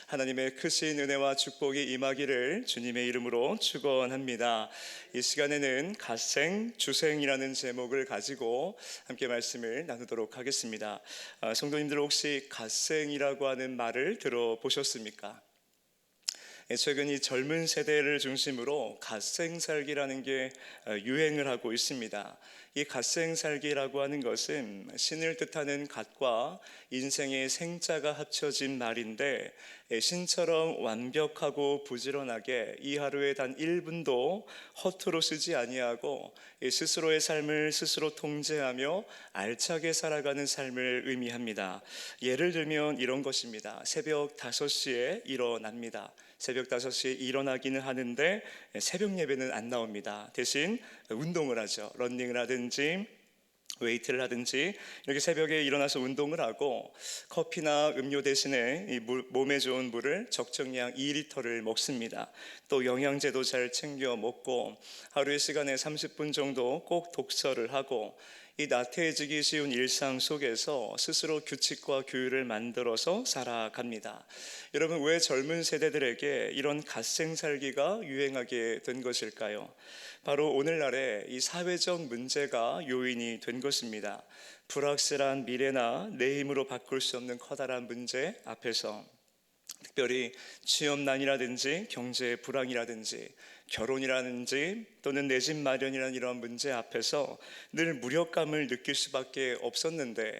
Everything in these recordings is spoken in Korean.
하나님의 크신 은혜와 축복이 임하기를 주님의 이름으로 축원합니다. 이 시간에는 갓생, 주생이라는 제목을 가지고 함께 말씀을 나누도록 하겠습니다. 성도님들 혹시 갓생이라고 하는 말을 들어보셨습니까? 최근 이 젊은 세대를 중심으로 갓생살기라는 게 유행을 하고 있습니다. 이 갓생살기라고 하는 것은 신을 뜻하는 갓과 인생의 생자가 합쳐진 말인데, 신처럼 완벽하고 부지런하게 이 하루에 단 1분도 허투루 쓰지 아니하고 스스로의 삶을 스스로 통제하며 알차게 살아가는 삶을 의미합니다. 예를 들면 이런 것입니다. 새벽 5시에 일어납니다. 새벽 5시에 일어나기는 하는데 새벽 예배는 안 나옵니다. 대신 운동을 하죠. 러닝을 하든지 웨이트를 하든지 이렇게 새벽에 일어나서 운동을 하고 커피나 음료 대신에 이 몸에 좋은 물을 적정량 2리터를 먹습니다. 또 영양제도 잘 챙겨 먹고 하루의 시간에 30분 정도 꼭 독서를 하고 이 나태해지기 쉬운 일상 속에서 스스로 규칙과 규율을 만들어서 살아갑니다. 여러분, 왜 젊은 세대들에게 이런 갓생살기가 유행하게 된 것일까요? 바로 오늘날의 이 사회적 문제가 요인이 된 것입니다. 불확실한 미래나 내 힘으로 바꿀 수 없는 커다란 문제 앞에서, 특별히 취업난이라든지 경제 불황이라든지 결혼이라든지 또는 내 집 마련이라는 이런 문제 앞에서 늘 무력감을 느낄 수밖에 없었는데,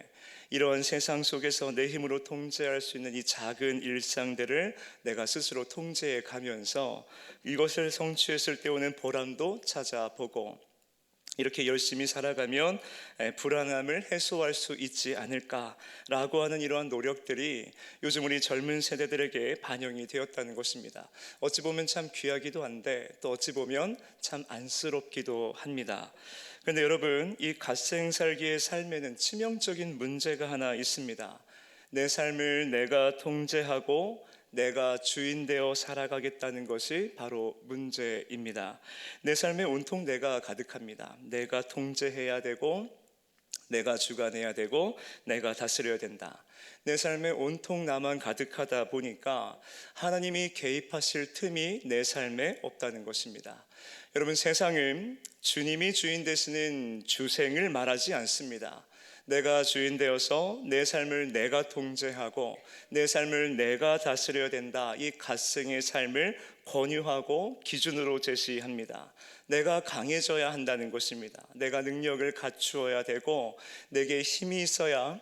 이러한 세상 속에서 내 힘으로 통제할 수 있는 이 작은 일상들을 내가 스스로 통제해 가면서 이것을 성취했을 때 오는 보람도 찾아보고, 이렇게 열심히 살아가면 불안함을 해소할 수 있지 않을까라고 하는 이러한 노력들이 요즘 우리 젊은 세대들에게 반영이 되었다는 것입니다. 어찌 보면 참 귀하기도 한데 또 어찌 보면 참 안쓰럽기도 합니다. 그런데 여러분, 이 갓생살기의 삶에는 치명적인 문제가 하나 있습니다. 내 삶을 내가 통제하고 내가 주인 되어 살아가겠다는 것이 바로 문제입니다. 내 삶에 온통 내가 가득합니다. 내가 통제해야 되고 내가 주관해야 되고 내가 다스려야 된다. 내 삶에 온통 나만 가득하다 보니까 하나님이 개입하실 틈이 내 삶에 없다는 것입니다. 여러분, 세상은 주님이 주인 되시는 주생을 말하지 않습니다. 내가 주인 되어서 내 삶을 내가 통제하고 내 삶을 내가 다스려야 된다. 이 갓생의 삶을 권유하고 기준으로 제시합니다. 내가 강해져야 한다는 것입니다. 내가 능력을 갖추어야 되고 내게 힘이 있어야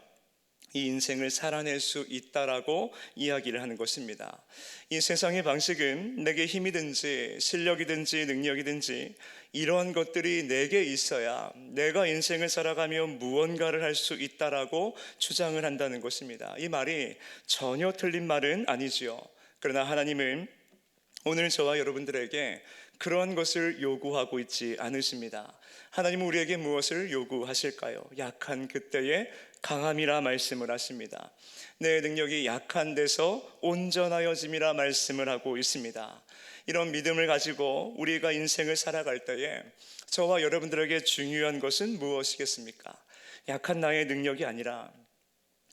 이 인생을 살아낼 수 있다라고 이야기를 하는 것입니다. 이 세상의 방식은 내게 힘이든지 실력이든지 능력이든지 이러한 것들이 내게 있어야 내가 인생을 살아가며 무언가를 할 수 있다라고 주장을 한다는 것입니다. 이 말이 전혀 틀린 말은 아니지요. 그러나 하나님은 오늘 저와 여러분들에게 그러한 것을 요구하고 있지 않으십니다. 하나님은 우리에게 무엇을 요구하실까요? 약한 그때에 강함이라 말씀을 하십니다. 내 능력이 약한 데서 온전하여짐이라 말씀을 하고 있습니다. 이런 믿음을 가지고 우리가 인생을 살아갈 때에 저와 여러분들에게 중요한 것은 무엇이겠습니까? 약한 나의 능력이 아니라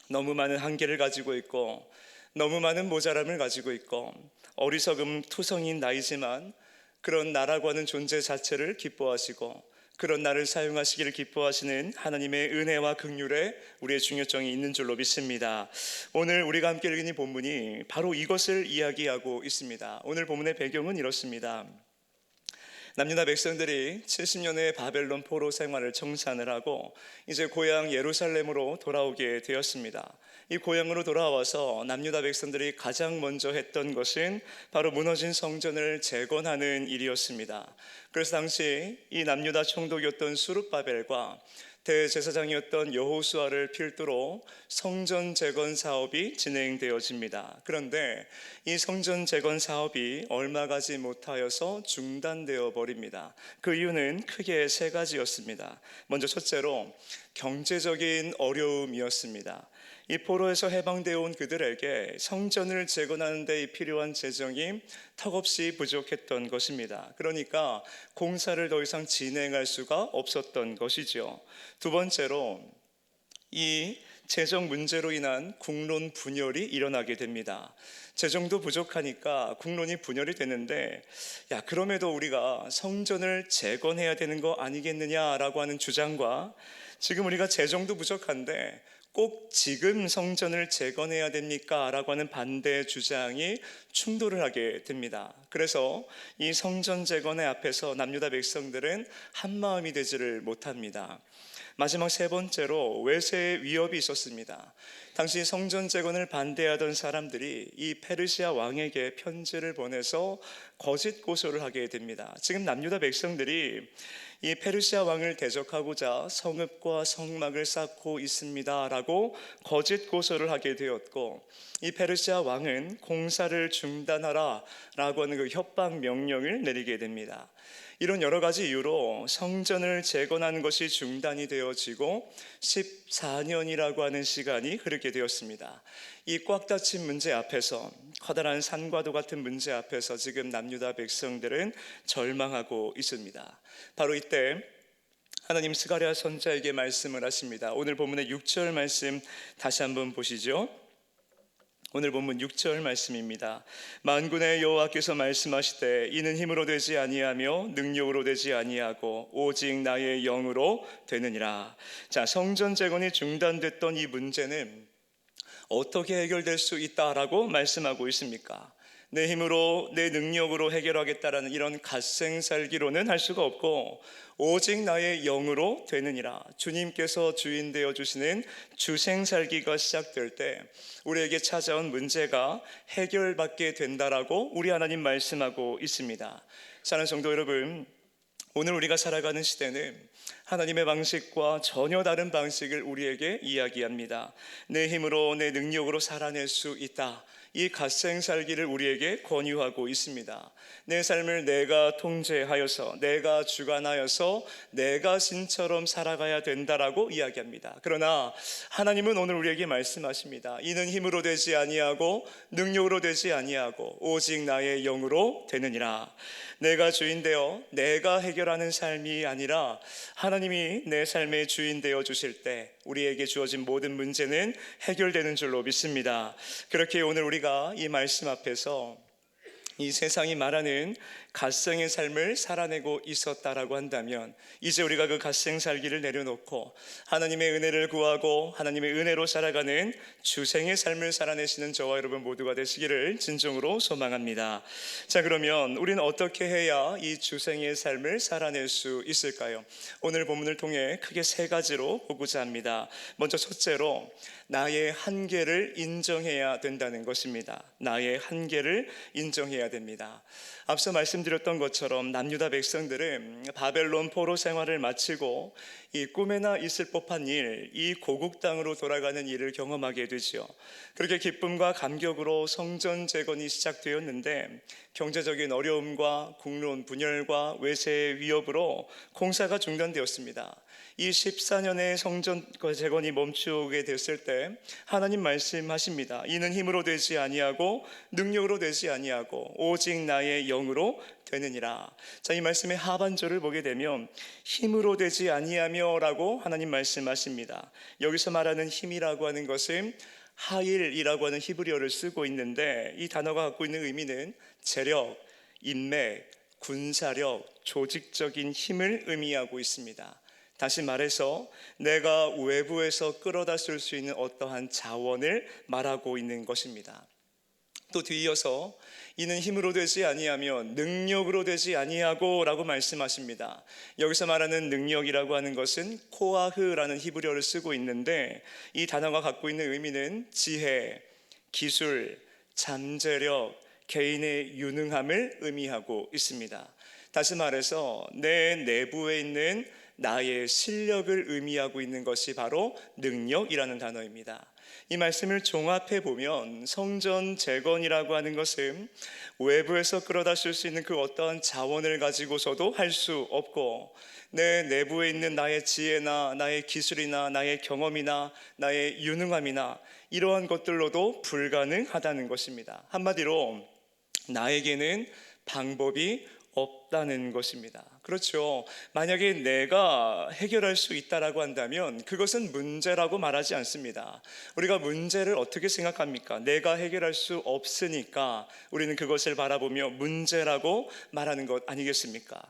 너무 많은 한계를 가지고 있고 너무 많은 모자람을 가지고 있고 어리석음 투성인 나이지만 그런 나라고 하는 존재 자체를 기뻐하시고 그런 나를 사용하시기를 기뻐하시는 하나님의 은혜와 긍휼에 우리의 중요성이 있는 줄로 믿습니다. 오늘 우리가 함께 읽은 이 본문이 바로 이것을 이야기하고 있습니다. 오늘 본문의 배경은 이렇습니다. 남유다 백성들이 70년의 바벨론 포로 생활을 청산을 하고 이제 고향 예루살렘으로 돌아오게 되었습니다. 이 고향으로 돌아와서 남유다 백성들이 가장 먼저 했던 것은 바로 무너진 성전을 재건하는 일이었습니다. 그래서 당시 이 남유다 총독이었던 수룹바벨과 대제사장이었던 여호수아를 필두로 성전 재건 사업이 진행되어집니다. 그런데 이 성전 재건 사업이 얼마 가지 못하여서 중단되어 버립니다. 그 이유는 크게 세 가지였습니다. 먼저 첫째로 경제적인 어려움이었습니다. 이 포로에서 해방되어 온 그들에게 성전을 재건하는 데 필요한 재정이 턱없이 부족했던 것입니다. 그러니까 공사를 더 이상 진행할 수가 없었던 것이죠. 두 번째로 이 재정 문제로 인한 국론 분열이 일어나게 됩니다. 재정도 부족하니까 국론이 분열이 되는데, 그럼에도 우리가 성전을 재건해야 되는 거 아니겠느냐라고 하는 주장과, 지금 우리가 재정도 부족한데 꼭 지금 성전을 재건해야 됩니까? 라고 하는 반대 주장이 충돌을 하게 됩니다. 그래서 이 성전 재건의 앞에서 남유다 백성들은 한마음이 되지를 못합니다. 마지막 세 번째로 외세의 위협이 있었습니다. 당시 성전 재건을 반대하던 사람들이 이 페르시아 왕에게 편지를 보내서 거짓 고소를 하게 됩니다. 지금 남유다 백성들이 이 페르시아 왕을 대적하고자 성읍과 성막을 쌓고 있습니다 라고 거짓 고소를 하게 되었고, 이 페르시아 왕은 공사를 중단하라 라고 하는 그 협박 명령을 내리게 됩니다. 이런 여러 가지 이유로 성전을 재건하는 것이 중단이 되어지고 14년이라고 하는 시간이 흐르게 되었습니다. 이 꽉 닫힌 문제 앞에서, 커다란 산과도 같은 문제 앞에서 지금 남유다 백성들은 절망하고 있습니다. 바로 이때 하나님 스가랴 선지자에게 말씀을 하십니다. 오늘 본문의 6절 말씀 다시 한번 보시죠. 오늘 본문 6절 말씀입니다. 만군의 여호와께서 말씀하시되 이는 힘으로 되지 아니하며 능력으로 되지 아니하고 오직 나의 영으로 되느니라. 자, 성전 재건이 중단됐던 이 문제는 어떻게 해결될 수 있다라고 말씀하고 있습니까? 내 힘으로, 내 능력으로 해결하겠다라는 이런 갓생살기로는 할 수가 없고, 오직 나의 영으로 되느니라. 주님께서 주인 되어 주시는 주생살기가 시작될 때 우리에게 찾아온 문제가 해결받게 된다라고 우리 하나님 말씀하고 있습니다. 사랑하는 성도 여러분, 오늘 우리가 살아가는 시대는 하나님의 방식과 전혀 다른 방식을 우리에게 이야기합니다. 내 힘으로, 내 능력으로 살아낼 수 있다. 이 갓생살기를 우리에게 권유하고 있습니다. 내 삶을 내가 통제하여서, 내가 주관하여서 내가 신처럼 살아가야 된다라고 이야기합니다. 그러나 하나님은 오늘 우리에게 말씀하십니다. 이는 힘으로 되지 아니하고 능력으로 되지 아니하고 오직 나의 영으로 되느니라. 내가 주인 되어 내가 해결하는 삶이 아니라 하나님이 내 삶의 주인 되어 주실 때 우리에게 주어진 모든 문제는 해결되는 줄로 믿습니다. 그렇게 오늘 우리가 이 말씀 앞에서 이 세상이 말하는 갓생의 삶을 살아내고 있었다라고 한다면, 이제 우리가 그 갓생 살기를 내려놓고 하나님의 은혜를 구하고 하나님의 은혜로 살아가는 주생의 삶을 살아내시는 저와 여러분 모두가 되시기를 진정으로 소망합니다. 자, 그러면 우리는 어떻게 해야 이 주생의 삶을 살아낼 수 있을까요? 오늘 본문을 통해 크게 세 가지로 보고자 합니다. 먼저 첫째로, 나의 한계를 인정해야 된다는 것입니다. 나의 한계를 인정해야 됩니다. 앞서 말씀드렸던 것처럼 남유다 백성들은 바벨론 포로 생활을 마치고 이 꿈에나 있을 법한 일, 이 고국 땅으로 돌아가는 일을 경험하게 되죠. 그렇게 기쁨과 감격으로 성전 재건이 시작되었는데, 경제적인 어려움과 국론 분열과 외세의 위협으로 공사가 중단되었습니다. 이 14년의 성전 재건이 멈추게 됐을 때 하나님 말씀하십니다. 이는 힘으로 되지 아니하고 능력으로 되지 아니하고 오직 나의 영으로 되느니라. 자, 이 말씀의 하반절을 보게 되면 힘으로 되지 아니하며 라고 하나님 말씀하십니다. 여기서 말하는 힘이라고 하는 것은 하일이라고 하는 히브리어를 쓰고 있는데, 이 단어가 갖고 있는 의미는 재력, 인맥, 군사력, 조직적인 힘을 의미하고 있습니다. 다시 말해서 내가 외부에서 끌어다 쓸 수 있는 어떠한 자원을 말하고 있는 것입니다. 또 뒤이어서 이는 힘으로 되지 아니하며 능력으로 되지 아니하고 라고 말씀하십니다. 여기서 말하는 능력이라고 하는 것은 코아흐라는 히브리어를 쓰고 있는데, 이 단어가 갖고 있는 의미는 지혜, 기술, 잠재력, 개인의 유능함을 의미하고 있습니다. 다시 말해서 내 내부에 있는 나의 실력을 의미하고 있는 것이 바로 능력이라는 단어입니다. 이 말씀을 종합해 보면 성전 재건이라고 하는 것은 외부에서 끌어다 쓸 수 있는 그 어떠한 자원을 가지고서도 할 수 없고, 내 내부에 있는 나의 지혜나 나의 기술이나 나의 경험이나 나의 유능함이나 이러한 것들로도 불가능하다는 것입니다. 한마디로 나에게는 방법이 없다는 것입니다. 그렇죠. 만약에 내가 해결할 수 있다라고 한다면 그것은 문제라고 말하지 않습니다. 우리가 문제를 어떻게 생각합니까? 내가 해결할 수 없으니까 우리는 그것을 바라보며 문제라고 말하는 것 아니겠습니까?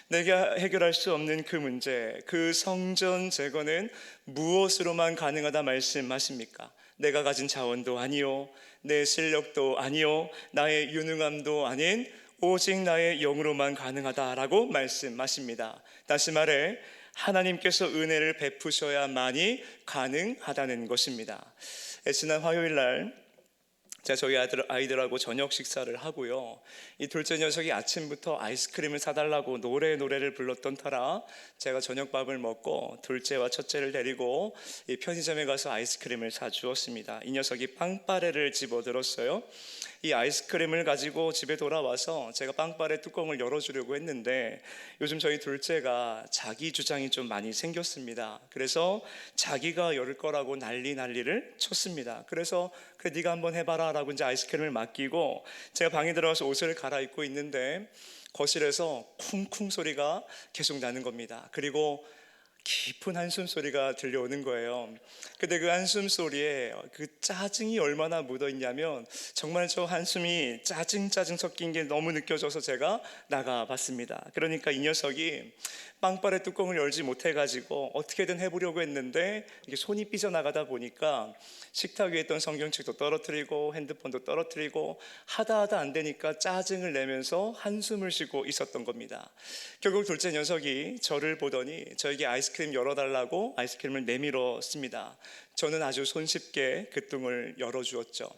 내가 해결할 수 없는 그 문제, 그 성전 제거는 무엇으로만 가능하다 말씀하십니까? 내가 가진 자원도 아니요, 내 실력도 아니요, 나의 유능함도 아닌 오직 나의 영으로만 가능하다라고 말씀하십니다. 다시 말해 하나님께서 은혜를 베푸셔야만이 가능하다는 것입니다. 지난 화요일 날 제가 저희 아이들하고 저녁 식사를 하고요, 이 둘째 녀석이 아침부터 아이스크림을 사달라고 노래를 불렀던 터라 제가 저녁밥을 먹고 둘째와 첫째를 데리고 이 편의점에 가서 아이스크림을 사주었습니다. 이 녀석이 빵빠레를 집어들었어요. 이 아이스크림을 가지고 집에 돌아와서 제가 빵빠레 뚜껑을 열어주려고 했는데 요즘 저희 둘째가 자기 주장이 좀 많이 생겼습니다. 그래서 자기가 열 거라고 난리를 쳤습니다. 그래서 그래 네가 한번 해봐라 라고 이제 아이스크림을 맡기고 제가 방에 들어가서 옷을 갈아입고 있는데 거실에서 쿵쿵 소리가 계속 나는 겁니다. 그리고 깊은 한숨 소리가 들려오는 거예요. 근데 그 한숨 소리에 그 짜증이 얼마나 묻어 있냐면 정말 저 한숨이 짜증 섞인 게 너무 느껴져서 제가 나가봤습니다. 그러니까 이 녀석이 빵빠레 뚜껑을 열지 못해가지고 어떻게든 해보려고 했는데 이게 손이 삐져나가다 보니까 식탁 위에 있던 성경책도 떨어뜨리고 핸드폰도 떨어뜨리고 하다 안 되니까 짜증을 내면서 한숨을 쉬고 있었던 겁니다. 결국 둘째 녀석이 저를 보더니 저에게 아이스크림 열어달라고 아이스크림을 내밀었습니다. 저는 아주 손쉽게 그 뚜껑을 열어주었죠.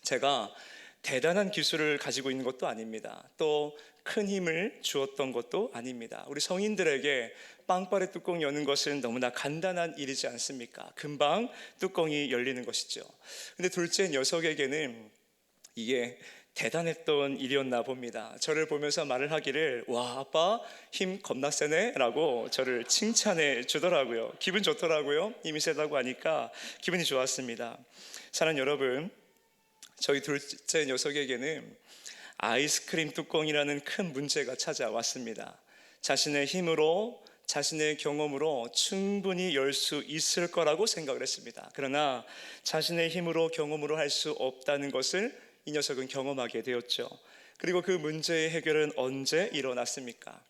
제가 대단한 기술을 가지고 있는 것도 아닙니다. 또 큰 힘을 주었던 것도 아닙니다. 우리 성인들에게 빵빠레 뚜껑 여는 것은 너무나 간단한 일이지 않습니까? 금방 뚜껑이 열리는 것이죠. 근데 둘째 녀석에게는 이게 대단했던 일이었나 봅니다. 저를 보면서 말을 하기를 와 아빠 힘 겁나 세네 라고 저를 칭찬해 주더라고요. 기분 좋더라고요. 힘이 세다고 하니까 기분이 좋았습니다. 사랑하는 여러분, 저희 둘째 녀석에게는 아이스크림 뚜껑이라는 큰 문제가 찾아왔습니다. 자신의 힘으로 자신의 경험으로 충분히 열 수 있을 거라고 생각을 했습니다. 그러나 자신의 힘으로 경험으로 할 수 없다는 것을 이 녀석은 경험하게 되었죠. 그리고 그 문제의 해결은 언제 일어났습니까?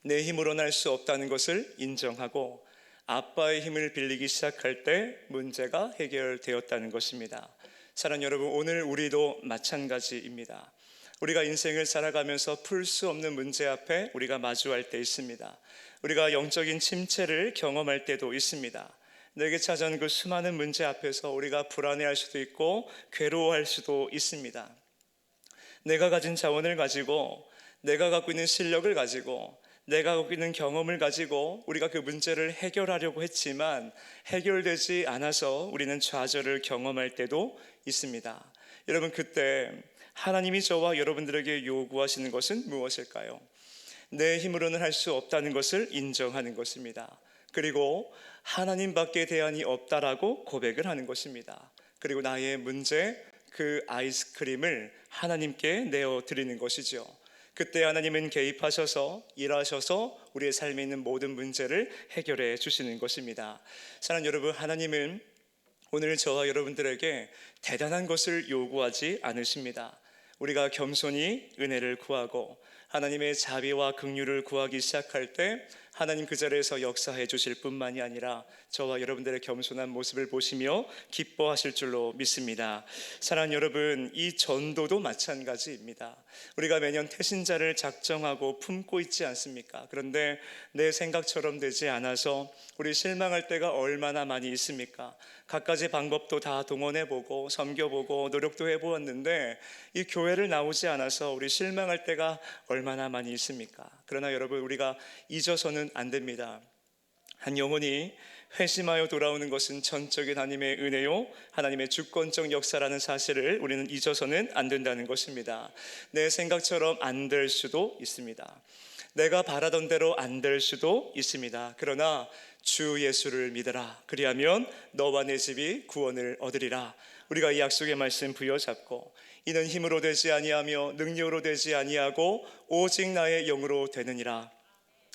내 힘으로는 할 수 없다는 것을 인정하고 아빠의 힘을 빌리기 시작할 때 문제가 해결되었다는 것입니다. 사랑하는 여러분, 오늘 우리도 마찬가지입니다. 우리가 인생을 살아가면서 풀 수 없는 문제 앞에 우리가 마주할 때 있습니다. 우리가 영적인 침체를 경험할 때도 있습니다. 내게 찾아온 그 수많은 문제 앞에서 우리가 불안해할 수도 있고 괴로워할 수도 있습니다. 내가 가진 자원을 가지고, 내가 갖고 있는 실력을 가지고, 내가 갖고 있는 경험을 가지고 우리가 그 문제를 해결하려고 했지만 해결되지 않아서 우리는 좌절을 경험할 때도 있습니다. 여러분, 그때 하나님이 저와 여러분들에게 요구하시는 것은 무엇일까요? 내 힘으로는 할 수 없다는 것을 인정하는 것입니다. 그리고 하나님밖에 대안이 없다라고 고백을 하는 것입니다. 그리고 나의 문제, 그 아이스크림을 하나님께 내어드리는 것이죠. 그때 하나님은 개입하셔서 일하셔서 우리의 삶에 있는 모든 문제를 해결해 주시는 것입니다. 사랑하는 여러분, 하나님은 오늘 저와 여러분들에게 대단한 것을 요구하지 않으십니다. 우리가 겸손히 은혜를 구하고 하나님의 자비와 긍휼을 구하기 시작할 때 하나님 그 자리에서 역사해 주실 뿐만이 아니라 저와 여러분들의 겸손한 모습을 보시며 기뻐하실 줄로 믿습니다. 사랑하는 여러분, 이 전도도 마찬가지입니다. 우리가 매년 태신자를 작정하고 품고 있지 않습니까? 그런데 내 생각처럼 되지 않아서 우리 실망할 때가 얼마나 많이 있습니까? 갖가지 방법도 다 동원해보고 섬겨보고 노력도 해보았는데 이 교회를 나오지 않아서 우리 실망할 때가 얼마나 많이 있습니까? 그러나 여러분, 우리가 잊어서는 안 됩니다. 한 영혼이 회심하여 돌아오는 것은 전적인 하나님의 은혜요, 하나님의 주권적 역사라는 사실을 우리는 잊어서는 안 된다는 것입니다. 내 생각처럼 안 될 수도 있습니다. 내가 바라던 대로 안 될 수도 있습니다. 그러나 주 예수를 믿어라. 그리하면 너와 내 집이 구원을 얻으리라. 우리가 이 약속의 말씀 부여잡고 이는 힘으로 되지 아니하며 능력으로 되지 아니하고 오직 나의 영으로 되느니라.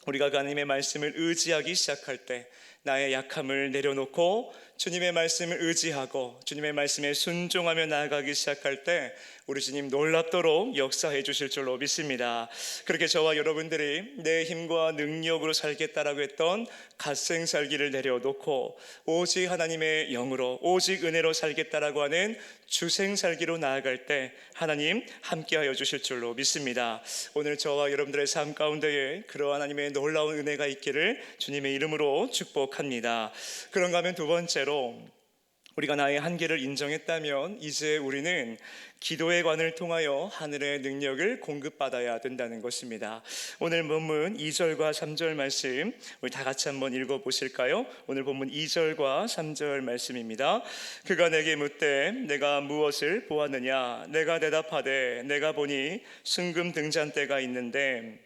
우리가 하나님의 말씀을 의지하기 시작할 때 나의 약함을 내려놓고 주님의 말씀을 의지하고 주님의 말씀에 순종하며 나아가기 시작할 때 우리 주님 놀랍도록 역사해 주실 줄로 믿습니다. 그렇게 저와 여러분들이 내 힘과 능력으로 살겠다라고 했던 갓생 살기를 내려놓고 오직 하나님의 영으로 오직 은혜로 살겠다라고 하는 주생 살기로 나아갈 때 하나님 함께하여 주실 줄로 믿습니다. 오늘 저와 여러분들의 삶 가운데에 그러한 하나님의 놀라운 은혜가 있기를 주님의 이름으로 축복합니다. 그런가 하면 두 번째로 우리가 나의 한계를 인정했다면 이제 우리는 기도의 관을 통하여 하늘의 능력을 공급받아야 된다는 것입니다. 오늘 본문 2절과 3절 말씀 우리 다 같이 한번 읽어보실까요? 오늘 본문 2절과 3절 말씀입니다. 그가 내게 묻되 내가 무엇을 보았느냐? 내가 대답하되 내가 보니 순금 등잔대가 있는데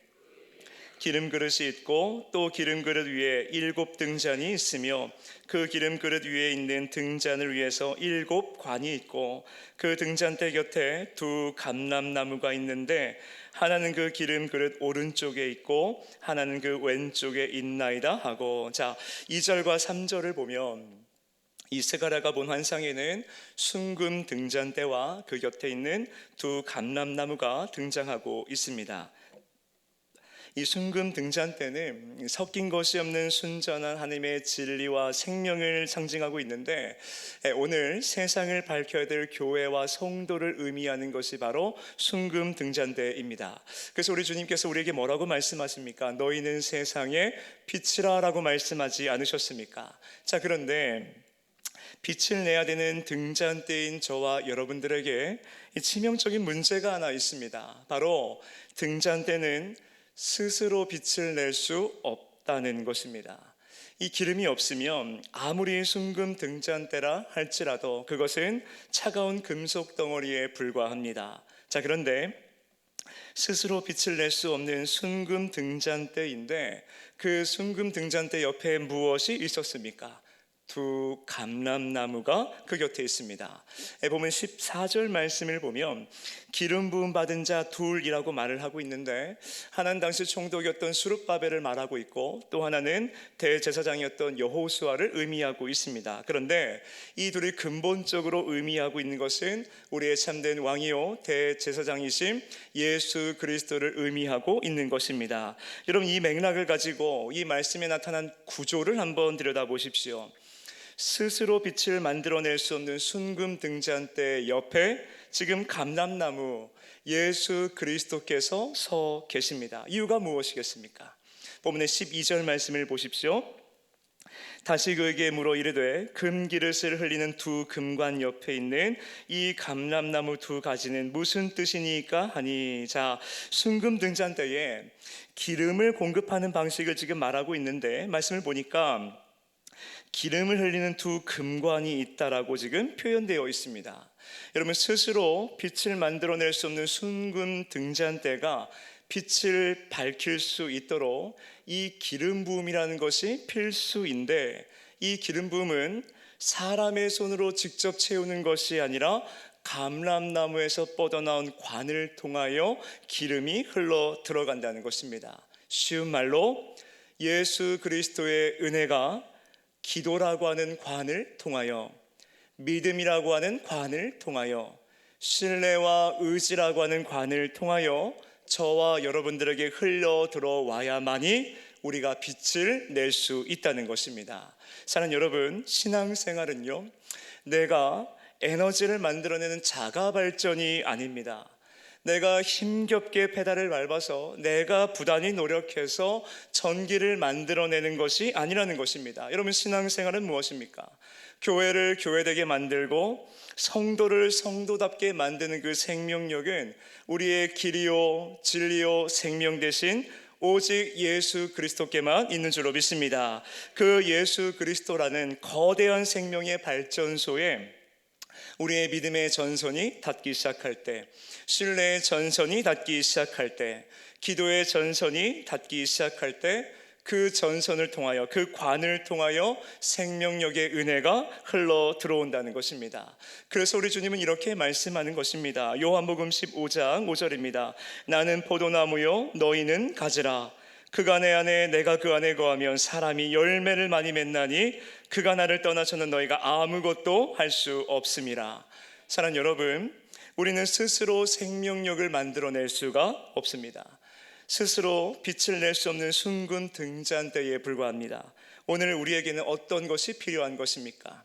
기름 그릇이 있고 또 기름 그릇 위에 7 등잔이 있으며 그 기름 그릇 위에 있는 등잔을 위해서 7 관이 있고 그 등잔대 곁에 2 감람나무가 있는데 하나는 그 기름 그릇 오른쪽에 있고 하나는 그 왼쪽에 있나이다 하고, 자 2절과 3절을 보면 이 스가랴가 본 환상에는 순금 등잔대와 그 곁에 있는 2 감람나무가 등장하고 있습니다. 이 순금 등잔대는 섞인 것이 없는 순전한 하나님의 진리와 생명을 상징하고 있는데 오늘 세상을 밝혀야 될 교회와 성도를 의미하는 것이 바로 순금 등잔대입니다. 그래서 우리 주님께서 우리에게 뭐라고 말씀하십니까? 너희는 세상의 빛이라 라고 말씀하지 않으셨습니까? 자, 그런데 빛을 내야 되는 등잔대인 저와 여러분들에게 치명적인 문제가 하나 있습니다. 바로 등잔대는 스스로 빛을 낼 수 없다는 것입니다. 이 기름이 없으면 아무리 순금 등잔대라 할지라도 그것은 차가운 금속 덩어리에 불과합니다. 자, 그런데 스스로 빛을 낼 수 없는 순금 등잔대인데 그 순금 등잔대 옆에 무엇이 있었습니까? 2 감람나무가 그 곁에 있습니다. 보면 14절 말씀을 보면 기름 부음 받은 자 둘이라고 말을 하고 있는데 하나는 당시 총독이었던 수룹바벨을 말하고 있고 또 하나는 대제사장이었던 여호수아를 의미하고 있습니다. 그런데 이 둘이 근본적으로 의미하고 있는 것은 우리의 참된 왕이요 대제사장이신 예수 그리스도를 의미하고 있는 것입니다. 여러분, 이 맥락을 가지고 이 말씀에 나타난 구조를 한번 들여다보십시오. 스스로 빛을 만들어낼 수 없는 순금 등잔대 옆에 지금 감람나무 예수 그리스도께서 서 계십니다. 이유가 무엇이겠습니까? 본문의 12절 말씀을 보십시오. 다시 그에게 물어 이르되 금기릇을 흘리는 2 금관 옆에 있는 이 감람나무 2 가지는 무슨 뜻이니까 하니, 자, 순금 등잔대에 기름을 공급하는 방식을 지금 말하고 있는데 말씀을 보니까 기름을 흘리는 2 금관이 있다라고 지금 표현되어 있습니다. 여러분, 스스로 빛을 만들어낼 수 없는 순금 등잔대가 빛을 밝힐 수 있도록 이 기름 부음이라는 것이 필수인데 이 기름 부음은 사람의 손으로 직접 채우는 것이 아니라 감람나무에서 뻗어나온 관을 통하여 기름이 흘러 들어간다는 것입니다. 쉬운 말로 예수 그리스도의 은혜가 기도라고 하는 관을 통하여, 믿음이라고 하는 관을 통하여, 신뢰와 의지라고 하는 관을 통하여 저와 여러분들에게 흘러 들어와야만이 우리가 빛을 낼 수 있다는 것입니다. 사랑하는 여러분, 신앙생활은요, 내가 에너지를 만들어내는 자가 발전이 아닙니다. 내가 힘겹게 페달을 밟아서 내가 부단히 노력해서 전기를 만들어내는 것이 아니라는 것입니다. 여러분, 신앙생활은 무엇입니까? 교회를 교회되게 만들고 성도를 성도답게 만드는 그 생명력은 우리의 길이요 진리요 생명 되신 오직 예수 그리스도께만 있는 줄로 믿습니다. 그 예수 그리스도라는 거대한 생명의 발전소에 우리의 믿음의 전선이 닿기 시작할 때, 신뢰의 전선이 닿기 시작할 때, 기도의 전선이 닿기 시작할 때 그 전선을 통하여, 그 관을 통하여 생명력의 은혜가 흘러 들어온다는 것입니다. 그래서 우리 주님은 이렇게 말씀하는 것입니다. 요한복음 15장 5절입니다. 나는 포도나무요 너희는 가지라. 그가 내 안에 내가 그 안에 거하면 사람이 열매를 많이 맺나니 그가 나를 떠나서는 너희가 아무것도 할 수 없음이라. 사랑하는 여러분, 우리는 스스로 생명력을 만들어낼 수가 없습니다. 스스로 빛을 낼 수 없는 순금 등잔대에 불과합니다. 오늘 우리에게는 어떤 것이 필요한 것입니까?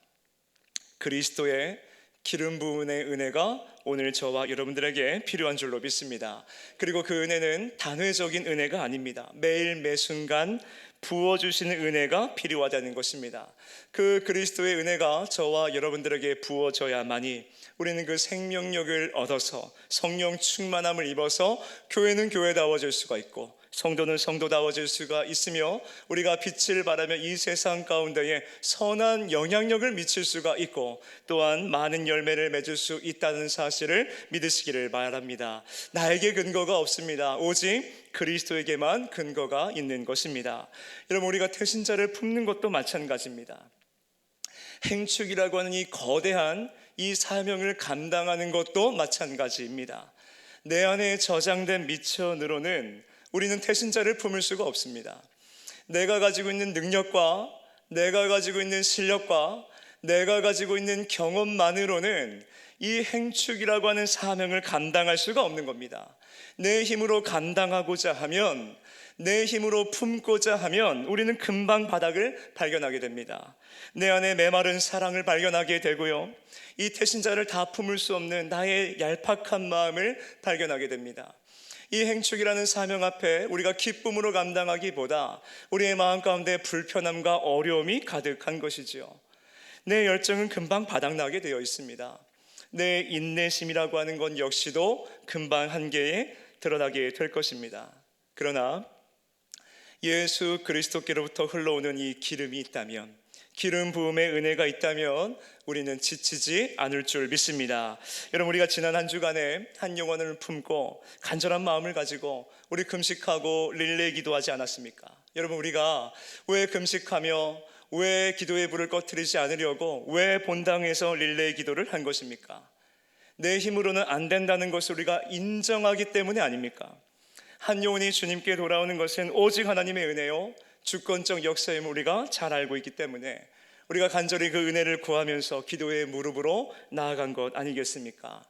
그리스도의 기름 부음의 은혜가 오늘 저와 여러분들에게 필요한 줄로 믿습니다. 그리고 그 은혜는 단회적인 은혜가 아닙니다. 매일 매순간 부어주시는 은혜가 필요하다는 것입니다. 그 그리스도의 은혜가 저와 여러분들에게 부어져야만이 우리는 그 생명력을 얻어서 성령 충만함을 입어서 교회는 교회다워질 수가 있고 성도는 성도다워질 수가 있으며 우리가 빛을 발하며 이 세상 가운데에 선한 영향력을 미칠 수가 있고 또한 많은 열매를 맺을 수 있다는 사실을 믿으시기를 바랍니다. 나에게 근거가 없습니다. 오직 그리스도에게만 근거가 있는 것입니다. 여러분, 우리가 태신자를 품는 것도 마찬가지입니다. 행축이라고 하는 이 거대한 이 사명을 감당하는 것도 마찬가지입니다. 내 안에 저장된 미천으로는 우리는 태신자를 품을 수가 없습니다. 내가 가지고 있는 능력과 내가 가지고 있는 실력과 내가 가지고 있는 경험만으로는 이 행축이라고 하는 사명을 감당할 수가 없는 겁니다. 내 힘으로 감당하고자 하면, 내 힘으로 품고자 하면 우리는 금방 바닥을 발견하게 됩니다. 내 안에 메마른 사랑을 발견하게 되고요, 이 태신자를 다 품을 수 없는 나의 얄팍한 마음을 발견하게 됩니다. 이 행축이라는 사명 앞에 우리가 기쁨으로 감당하기보다 우리의 마음 가운데 불편함과 어려움이 가득한 것이지요. 내 열정은 금방 바닥나게 되어 있습니다. 내 인내심이라고 하는 건 역시도 금방 한계에 드러나게 될 것입니다. 그러나 예수 그리스도께로부터 흘러오는 이 기름이 있다면, 기름 부음의 은혜가 있다면 우리는 지치지 않을 줄 믿습니다. 여러분, 우리가 지난 한 주간에 한 영혼을 품고 간절한 마음을 가지고 우리 금식하고 릴레이 기도하지 않았습니까? 여러분, 우리가 왜 금식하며 왜 기도의 불을 꺼트리지 않으려고 왜 본당에서 릴레이 기도를 한 것입니까? 내 힘으로는 안 된다는 것을 우리가 인정하기 때문에 아닙니까? 한 영혼이 주님께 돌아오는 것은 오직 하나님의 은혜요 주권적 역사임을 우리가 잘 알고 있기 때문에 우리가 간절히 그 은혜를 구하면서 기도의 무릎으로 나아간 것 아니겠습니까?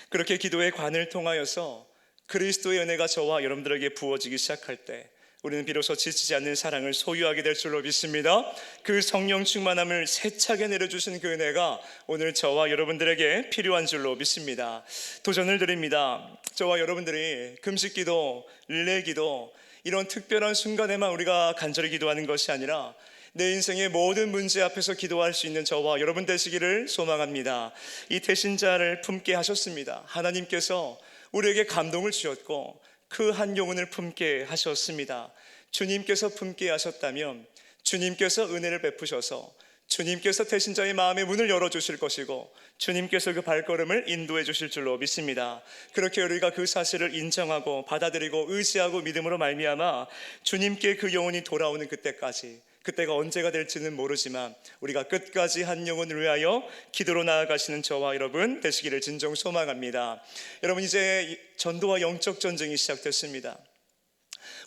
그렇게 기도의 관을 통하여서 그리스도의 은혜가 저와 여러분들에게 부어지기 시작할 때 우리는 비로소 지치지 않는 사랑을 소유하게 될 줄로 믿습니다. 그 성령 충만함을 세차게 내려주신 그 은혜가 오늘 저와 여러분들에게 필요한 줄로 믿습니다. 도전을 드립니다. 저와 여러분들이 금식기도, 릴레이기도 이런 특별한 순간에만 우리가 간절히 기도하는 것이 아니라 내 인생의 모든 문제 앞에서 기도할 수 있는 저와 여러분 되시기를 소망합니다. 이 태신자를 품게 하셨습니다. 하나님께서 우리에게 감동을 주셨고 그 한 영혼을 품게 하셨습니다. 주님께서 품게 하셨다면 주님께서 은혜를 베푸셔서 주님께서 태신자의 마음의 문을 열어주실 것이고 주님께서 그 발걸음을 인도해 주실 줄로 믿습니다. 그렇게 우리가 그 사실을 인정하고 받아들이고 의지하고 믿음으로 말미암아 주님께 그 영혼이 돌아오는 그때까지, 그때가 언제가 될지는 모르지만 우리가 끝까지 한 영혼을 위하여 기도로 나아가시는 저와 여러분 되시기를 진정 소망합니다. 여러분, 이제 전도와 영적 전쟁이 시작됐습니다.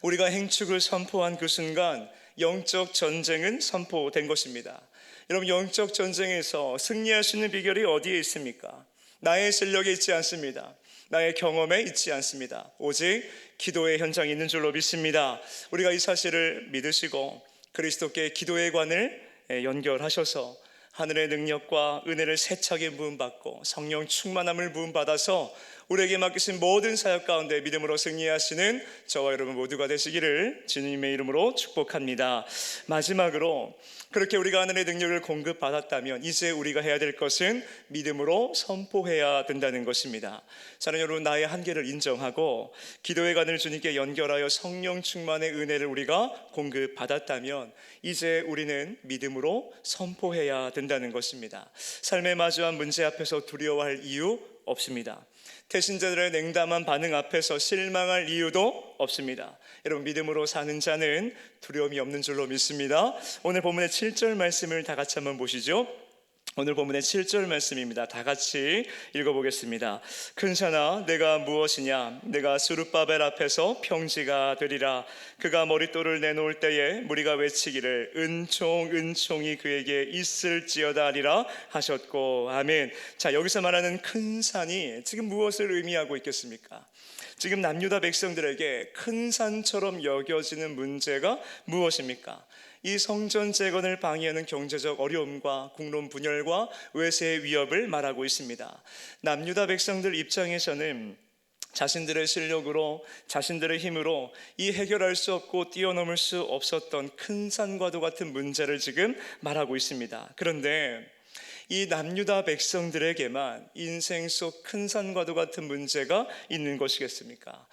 우리가 행축을 선포한 그 순간 영적 전쟁은 선포된 것입니다. 여러분, 영적 전쟁에서 승리할 수 있는 비결이 어디에 있습니까? 나의 실력에 있지 않습니다. 나의 경험에 있지 않습니다. 오직 기도의 현장에 있는 줄로 믿습니다. 우리가 이 사실을 믿으시고 그리스도께 기도의 관을 연결하셔서 하늘의 능력과 은혜를 세차게 부음받고 성령 충만함을 부음받아서 우리에게 맡기신 모든 사역 가운데 믿음으로 승리하시는 저와 여러분 모두가 되시기를 주님의 이름으로 축복합니다. 마지막으로, 그렇게 우리가 하늘의 능력을 공급받았다면 이제 우리가 해야 될 것은 믿음으로 선포해야 된다는 것입니다. 사랑하는 여러분, 나의 한계를 인정하고 기도의 관을 주님께 연결하여 성령 충만의 은혜를 우리가 공급받았다면 이제 우리는 믿음으로 선포해야 된다는 것입니다. 삶에 마주한 문제 앞에서 두려워할 이유 없습니다. 태신자들의 냉담한 반응 앞에서 실망할 이유도 없습니다. 여러분, 믿음으로 사는 자는 두려움이 없는 줄로 믿습니다. 오늘 본문의 7절 말씀을 다 같이 한번 보시죠. 오늘 본문의 7절 말씀입니다. 다 같이 읽어보겠습니다. 큰 산아 내가 무엇이냐? 내가 스룹바벨 앞에서 평지가 되리라. 그가 머릿돌을 내놓을 때에 무리가 외치기를 은총 은총이 그에게 있을지어다 하리라 하셨고, 아멘. 자, 여기서 말하는 큰 산이 지금 무엇을 의미하고 있겠습니까? 지금 남유다 백성들에게 큰 산처럼 여겨지는 문제가 무엇입니까? 이 성전 재건을 방해하는 경제적 어려움과 국론 분열과 외세의 위협을 말하고 있습니다. 남유다 백성들 입장에서는 자신들의 실력으로, 자신들의 힘으로 이 해결할 수 없고 뛰어넘을 수 없었던 큰 산과도 같은 문제를 지금 말하고 있습니다. 그런데 이 남유다 백성들에게만 인생 속 큰 산과도 같은 문제가 있는 것이겠습니까?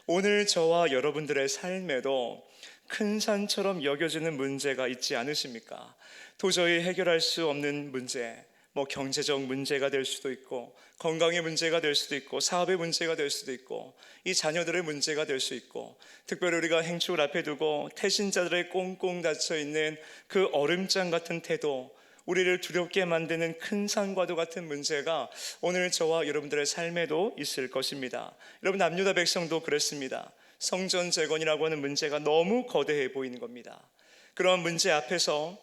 오늘 저와 여러분들의 삶에도 큰 산처럼 여겨지는 문제가 있지 않으십니까? 도저히 해결할 수 없는 문제, 경제적 문제가 될 수도 있고, 건강의 문제가 될 수도 있고, 사업의 문제가 될 수도 있고, 이 자녀들의 문제가 될 수 있고, 특별히 우리가 행축을 앞에 두고 태신자들의 꽁꽁 닫혀있는 그 얼음장 같은 태도, 우리를 두렵게 만드는 큰 산과도 같은 문제가 오늘 저와 여러분들의 삶에도 있을 것입니다. 여러분, 남유다 백성도 그랬습니다. 성전 재건이라고 하는 문제가 너무 거대해 보이는 겁니다. 그런 문제 앞에서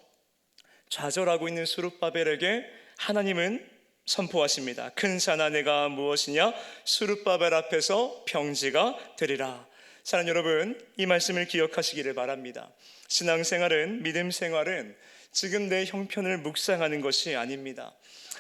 좌절하고 있는 스룹바벨에게 하나님은 선포하십니다. 큰 산아 내가 무엇이냐? 스룹바벨 앞에서 평지가 되리라. 사랑하는 여러분, 이 말씀을 기억하시기를 바랍니다. 신앙생활은, 믿음 생활은 지금 내 형편을 묵상하는 것이 아닙니다.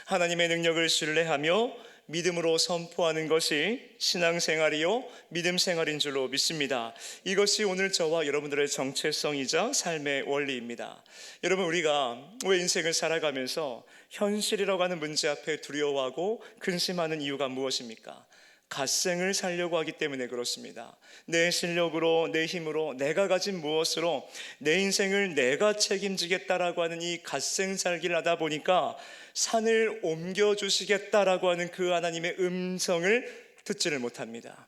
하나님의 능력을 신뢰하며 믿음으로 선포하는 것이 신앙생활이요 믿음생활인 줄로 믿습니다. 이것이 오늘 저와 여러분들의 정체성이자 삶의 원리입니다. 여러분, 우리가 왜 인생을 살아가면서 현실이라고 하는 문제 앞에 두려워하고 근심하는 이유가 무엇입니까? 갓생을 살려고 하기 때문에 그렇습니다. 내 실력으로, 내 힘으로, 내가 가진 무엇으로 내 인생을 내가 책임지겠다라고 하는 이 갓생 살기를 하다 보니까 산을 옮겨주시겠다라고 하는 그 하나님의 음성을 듣지를 못합니다.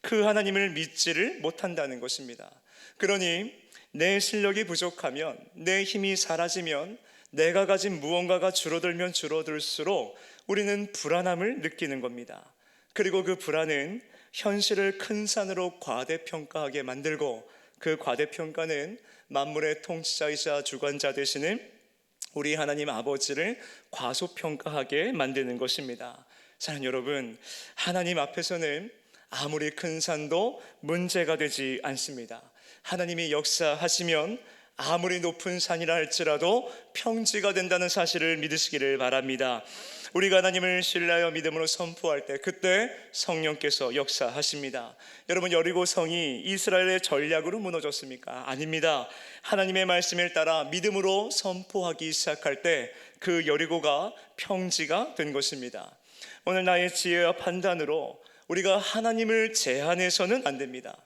그 하나님을 믿지를 못한다는 것입니다. 그러니 내 실력이 부족하면, 내 힘이 사라지면, 내가 가진 무언가가 줄어들면 줄어들수록 우리는 불안함을 느끼는 겁니다. 그리고 그 불안은 현실을 큰 산으로 과대평가하게 만들고, 그 과대평가는 만물의 통치자이자 주관자 되시는 우리 하나님 아버지를 과소평가하게 만드는 것입니다. 사랑하는 여러분, 하나님 앞에서는 아무리 큰 산도 문제가 되지 않습니다. 하나님이 역사하시면 아무리 높은 산이라 할지라도 평지가 된다는 사실을 믿으시기를 바랍니다. 우리가 하나님을 신뢰하여 믿음으로 선포할 때 그때 성령께서 역사하십니다. 여러분, 여리고 성이 이스라엘의 전략으로 무너졌습니까? 아닙니다. 하나님의 말씀을 따라 믿음으로 선포하기 시작할 때 그 여리고가 평지가 된 것입니다. 오늘 나의 지혜와 판단으로 우리가 하나님을 제한해서는 안 됩니다.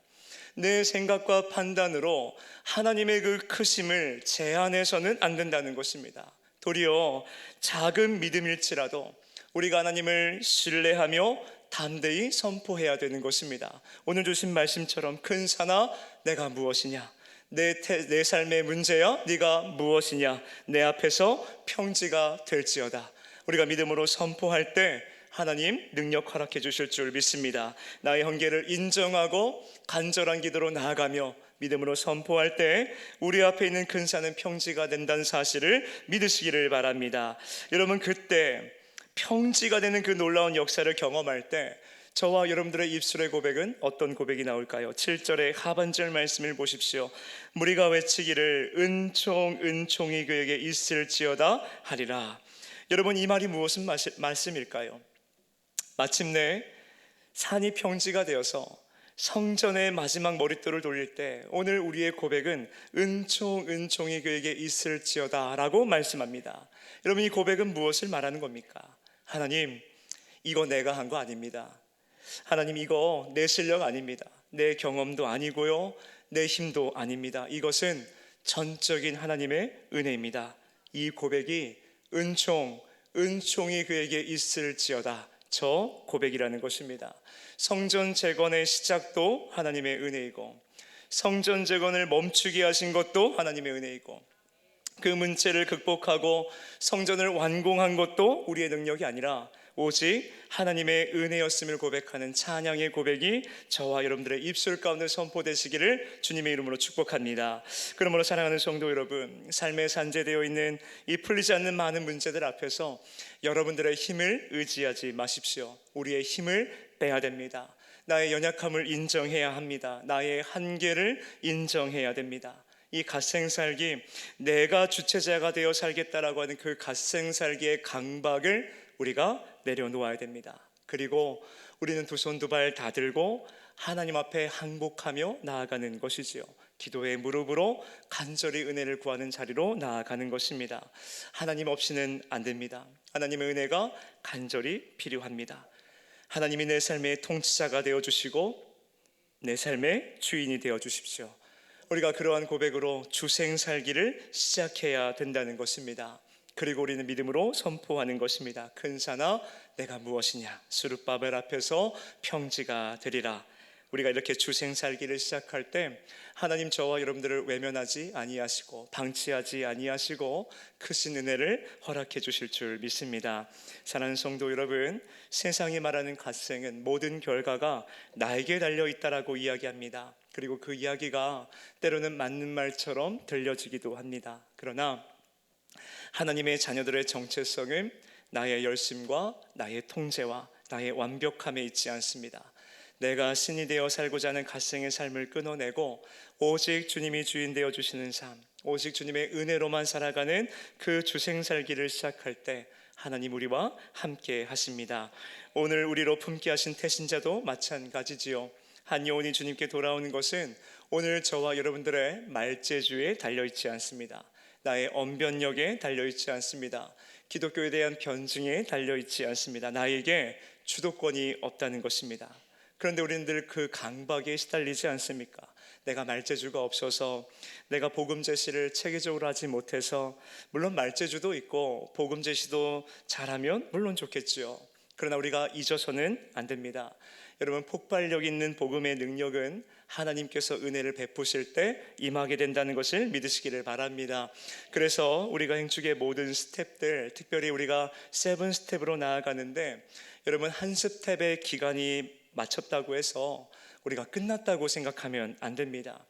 내 생각과 판단으로 하나님의 그 크심을 제한해서는 안 된다는 것입니다. 도리어 작은 믿음일지라도 우리가 하나님을 신뢰하며 담대히 선포해야 되는 것입니다. 오늘 주신 말씀처럼 큰 산아 내가 무엇이냐? 내 삶의 문제야 네가 무엇이냐? 내 앞에서 평지가 될지어다. 우리가 믿음으로 선포할 때 하나님 능력 허락해 주실 줄 믿습니다. 나의 한계를 인정하고 간절한 기도로 나아가며 믿음으로 선포할 때 우리 앞에 있는 큰 산은 평지가 된다는 사실을 믿으시기를 바랍니다. 여러분, 그때 평지가 되는 그 놀라운 역사를 경험할 때 저와 여러분들의 입술의 고백은 어떤 고백이 나올까요? 7절의 하반절 말씀을 보십시오. 무리가 외치기를 은총 은총이 그에게 있을지어다 하리라. 여러분, 이 말이 무엇은 말씀일까요? 마침내 산이 평지가 되어서 성전의 마지막 머릿돌을 돌릴 때 오늘 우리의 고백은 은총 은총이 그에게 있을지어다 라고 말씀합니다. 여러분, 이 고백은 무엇을 말하는 겁니까? 하나님, 이거 내가 한 거 아닙니다. 하나님, 이거 내 실력 아닙니다. 내 경험도 아니고요, 내 힘도 아닙니다. 이것은 전적인 하나님의 은혜입니다. 이 고백이 은총이 그에게 있을지어다, 저 고백이라는 것입니다. 성전 재건의 시작도 하나님의 은혜이고, 성전 재건을 멈추게 하신 것도 하나님의 은혜이고, 그 문제를 극복하고 성전을 완공한 것도 우리의 능력이 아니라 오직 하나님의 은혜였음을 고백하는 찬양의 고백이 저와 여러분들의 입술 가운데 선포되시기를 주님의 이름으로 축복합니다. 그러므로 사랑하는 성도 여러분, 삶에 산재되어 있는 이 풀리지 않는 많은 문제들 앞에서 여러분들의 힘을 의지하지 마십시오. 우리의 힘을 빼야 됩니다. 나의 연약함을 인정해야 합니다. 나의 한계를 인정해야 됩니다. 이 갓생살기, 내가 주체자가 되어 살겠다라고 하는 그 갓생살기의 강박을 우리가 내려놓아야 됩니다. 그리고 우리는 두 손 두 발 다 들고 하나님 앞에 항복하며 나아가는 것이지요. 기도의 무릎으로 간절히 은혜를 구하는 자리로 나아가는 것입니다. 하나님 없이는 안 됩니다. 하나님의 은혜가 간절히 필요합니다. 하나님이 내 삶의 통치자가 되어주시고 내 삶의 주인이 되어주십시오. 우리가 그러한 고백으로 주생살기를 시작해야 된다는 것입니다. 그리고 우리는 믿음으로 선포하는 것입니다. 큰 산아 내가 무엇이냐, 스룹바벨 앞에서 평지가 되리라. 우리가 이렇게 주생살기를 시작할 때 하나님 저와 여러분들을 외면하지 아니하시고 방치하지 아니하시고 크신 은혜를 허락해 주실 줄 믿습니다. 사랑하는 성도 여러분, 세상이 말하는 갓생은 모든 결과가 나에게 달려있다라고 이야기합니다. 그리고 그 이야기가 때로는 맞는 말처럼 들려지기도 합니다. 그러나 하나님의 자녀들의 정체성은 나의 열심과 나의 통제와 나의 완벽함에 있지 않습니다. 내가 신이 되어 살고자 하는 갓생의 삶을 끊어내고 오직 주님이 주인 되어 주시는 삶, 오직 주님의 은혜로만 살아가는 그 주생살기를 시작할 때 하나님 우리와 함께 하십니다. 오늘 우리로 품게 하신 태신자도 마찬가지지요. 한 영혼이 주님께 돌아오는 것은 오늘 저와 여러분들의 말재주에 달려있지 않습니다. 나의 언변력에 달려있지 않습니다. 기독교에 대한 변증에 달려있지 않습니다. 나에게 주도권이 없다는 것입니다. 그런데 우리는 늘 그 강박에 시달리지 않습니까? 내가 말재주가 없어서, 내가 복음 제시를 체계적으로 하지 못해서, 물론 말재주도 있고 복음 제시도 잘하면 물론 좋겠죠. 그러나 우리가 잊어서는 안 됩니다. 여러분, 폭발력 있는 복음의 능력은 하나님께서 은혜를 베푸실 때 임하게 된다는 것을 믿으시기를 바랍니다. 그래서 우리가 행축의 모든 스텝들, 특별히 우리가 7스텝으로 나아가는데, 여러분 한 스텝의 기간이 마쳤다고 해서 우리가 끝났다고 생각하면 안 됩니다.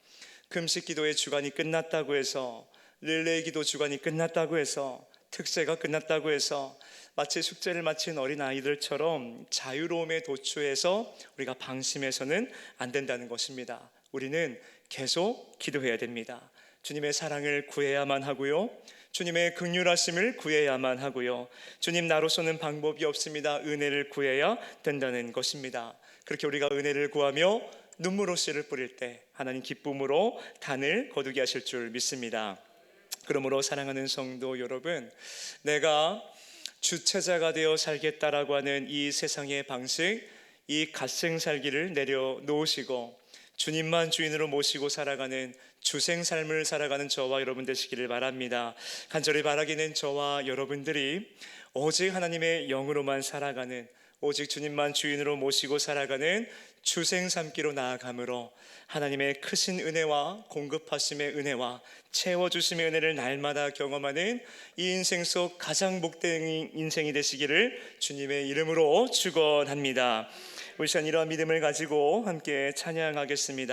금식 기도의 주간이 끝났다고 해서, 릴레이 기도 주간이 끝났다고 해서, 특세가 끝났다고 해서 마치 숙제를 마친 어린아이들처럼 자유로움에 도취해서 우리가 방심해서는 안 된다는 것입니다. 우리는 계속 기도해야 됩니다. 주님의 사랑을 구해야만 하고요, 주님의 긍휼하심을 구해야만 하고요, 주님 나로서는 방법이 없습니다. 은혜를 구해야 된다는 것입니다. 그렇게 우리가 은혜를 구하며 눈물로 씨를 뿌릴 때 하나님 기쁨으로 단을 거두게 하실 줄 믿습니다. 그러므로 사랑하는 성도 여러분, 내가 주체자가 되어 살겠다라고 하는 이 세상의 방식, 이 갓생살기를 내려놓으시고 주님만 주인으로 모시고 살아가는 주생삶을 살아가는 저와 여러분 되시기를 바랍니다. 간절히 바라기는 저와 여러분들이 오직 하나님의 영으로만 살아가는, 오직 주님만 주인으로 모시고 살아가는 주생 삶기로 나아감으로 하나님의 크신 은혜와 공급하심의 은혜와 채워주심의 은혜를 날마다 경험하는 이 인생 속 가장 복된 인생이 되시기를 주님의 이름으로 축원합니다. 우리 시간 이러한 믿음을 가지고 함께 찬양하겠습니다.